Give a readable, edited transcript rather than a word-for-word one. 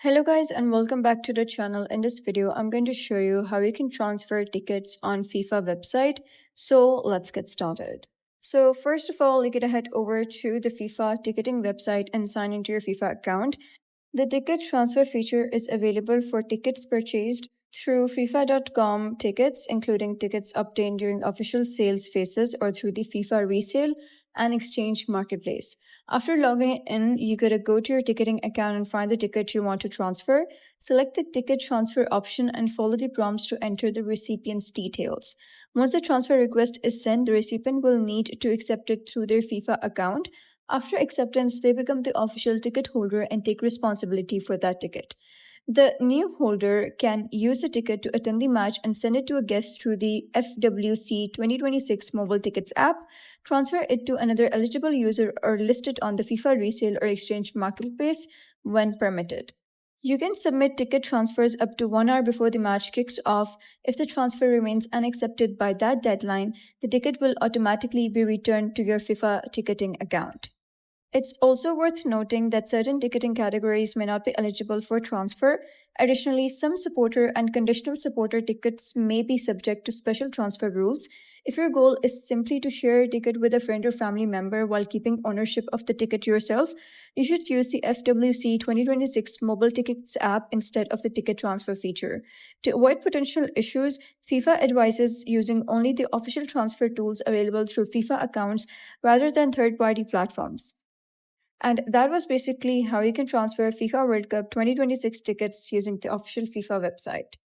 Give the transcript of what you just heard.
Hello guys and welcome back to the channel. In this video, I'm going to show you how you can transfer tickets on FIFA website. So let's get started. So first of all, you're going to head over to the FIFA ticketing website and sign into your FIFA account. The ticket transfer feature is available for tickets purchased through FIFA.com tickets, including tickets obtained during official sales phases or through the FIFA resale and exchange marketplace. After logging in, you gotta go to your ticketing account and find the ticket you want to transfer. Select the ticket transfer option and follow the prompts to enter the recipient's details. Once the transfer request is sent, the recipient will need to accept it through their FIFA account. After acceptance, they become the official ticket holder and take responsibility for that ticket. The new holder can use the ticket to attend the match and send it to a guest through the FWC 2026 mobile tickets app, transfer it to another eligible user, or list it on the FIFA resale or exchange marketplace when permitted. You can submit ticket transfers up to 1 hour before the match kicks off. If the transfer remains unaccepted by that deadline, the ticket will automatically be returned to your FIFA ticketing account. It's also worth noting that certain ticketing categories may not be eligible for transfer. Additionally, some supporter and conditional supporter tickets may be subject to special transfer rules. If your goal is simply to share a ticket with a friend or family member while keeping ownership of the ticket yourself, you should use the FWC 2026 mobile tickets app instead of the ticket transfer feature. To avoid potential issues, FIFA advises using only the official transfer tools available through FIFA accounts rather than third-party platforms. And that was basically how you can transfer FIFA World Cup 2026 tickets using the official FIFA website.